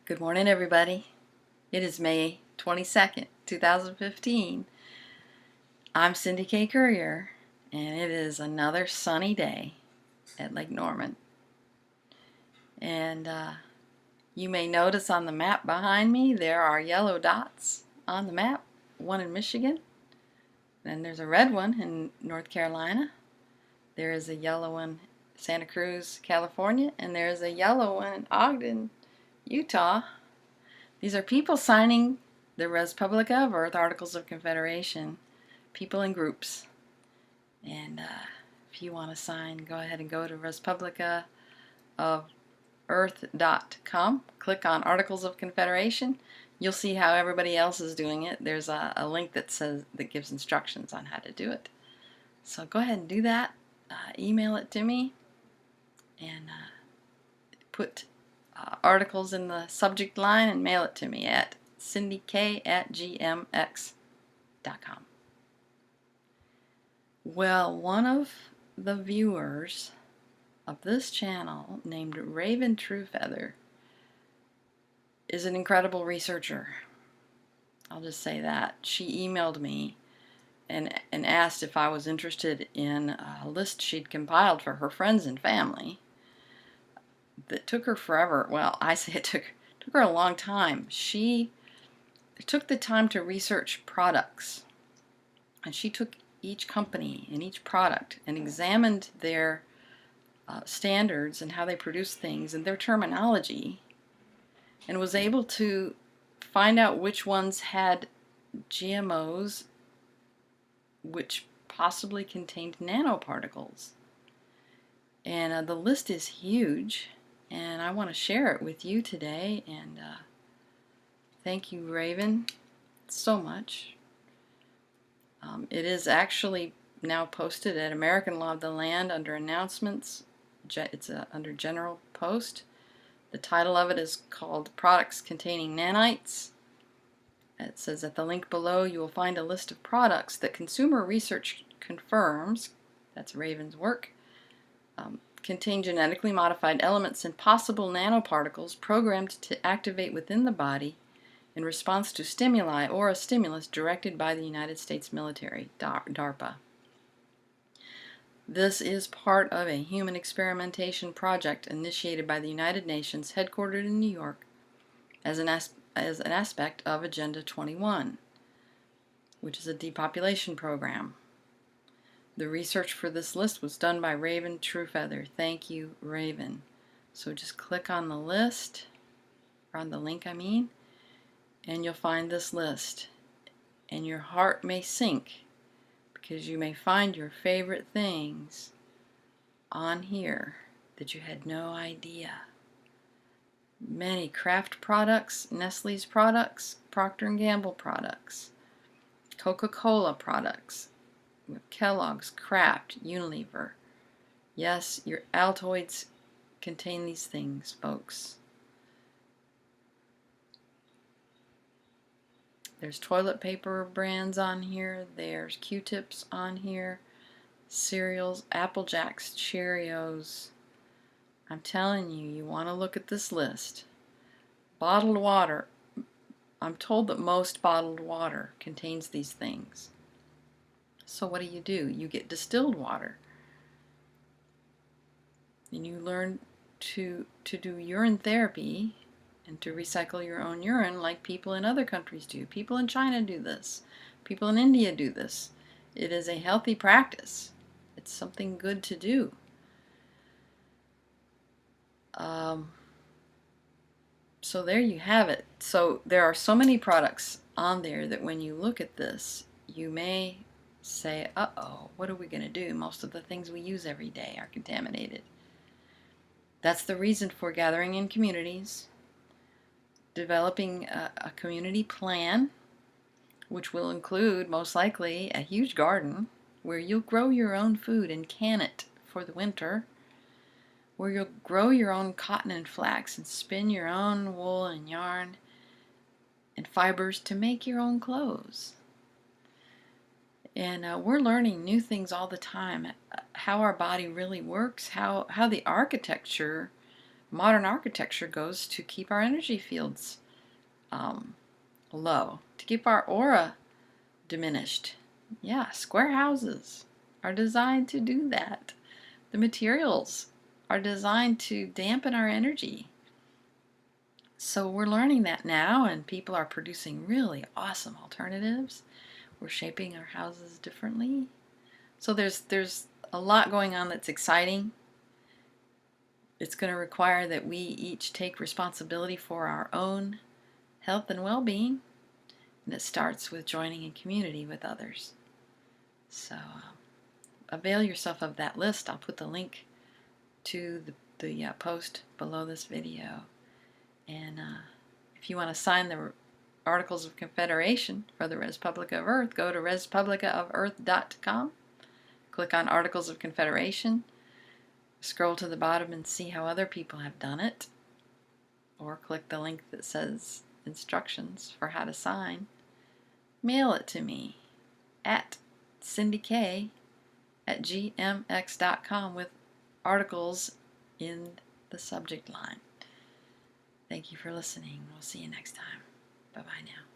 Good morning, everybody. It is May 22nd, 2015. I'm Cindy K. Courier, and it is another sunny day at Lake Norman. And you may notice on the map behind me there are yellow dots on the map, one in Michigan, then there's a red one in North Carolina, there is a yellow one in Santa Cruz, California, and there's a yellow one in Ogden, Utah. These are people signing the Res Publica of Earth Articles of Confederation, people in groups. And if you want to sign, go ahead and go to respublicaofearth.com, click on Articles of Confederation. You'll see how everybody else is doing it. There's a link that gives instructions on how to do it. So go ahead and do that. Email it to me and put articles in the subject line and mail it to me at cindyk@gmx.com. Well, one of the viewers of this channel, named Raven Truefeather, is an incredible researcher. I'll just say that. She emailed me and asked if I was interested in a list she'd compiled for her friends and family. That took her forever. Well, I say it took her a long time. She took the time to research products, and she took each company and each product and examined their standards and how they produce things and their terminology, and was able to find out which ones had GMOs which possibly contained nanoparticles. And the list is huge, and I want to share it with you today. And thank you, Raven, so much. It is actually now posted at American Law of the Land under announcements. It's under General Post. The title of it is called Products Containing Nanites. It says at the link below you will find a list of products that consumer research confirms, that's Raven's work, contain genetically modified elements and possible nanoparticles programmed to activate within the body in response to stimuli or a stimulus directed by the United States military, DARPA. This is part of a human experimentation project initiated by the United Nations, headquartered in New York, as an aspect of Agenda 21, which is a depopulation program. The research for this list was done by Raven Truefeather. Thank you, Raven. So just click on the list, or on the link, and you'll find this list. And your heart may sink, because you may find your favorite things on here that you had no idea. Many Kraft products, Nestle's products, Procter & Gamble products, Coca-Cola products, Kellogg's, Kraft, Unilever. Yes, your Altoids contain these things, folks. There's toilet paper brands on here. There's Q-tips on here. Cereals, Apple Jacks, Cheerios. I'm telling you, you want to look at this list. Bottled water. I'm told that most bottled water contains these things. So what do? You get distilled water. And you learn to do urine therapy and to recycle your own urine like people in other countries do. People in China do this. People in India do this. It is a healthy practice. It's something good to do. So there you have it. So there are so many products on there that when you look at this, you may say, uh-oh, what are we going to do? Most of the things we use every day are contaminated. That's the reason for gathering in communities, developing a community plan, which will include, most likely, a huge garden where you'll grow your own food and can it for the winter, where you'll grow your own cotton and flax and spin your own wool and yarn and fibers to make your own clothes. And we're learning new things all the time, how our body really works, how the architecture modern architecture goes to keep our energy fields low, to keep our aura diminished. Yeah, square houses are designed to do that. The materials are designed to dampen our energy. So we're learning that now, and people are producing really awesome alternatives. We're shaping our houses differently. So there's a lot going on that's exciting. It's going to require that we each take responsibility for our own health and well-being, and it starts with joining a community with others. So avail yourself of that list. I'll put the link to the post below this video. And if you want to sign the Articles of Confederation for the Res Publica of Earth, go to respublicaofearth.com, click on Articles of Confederation, scroll to the bottom and see how other people have done it, or click the link that says instructions for how to sign. Mail it to me at cindyk@gmx.com with articles in the subject line. Thank you for listening. We'll see you next time. Bye-bye now.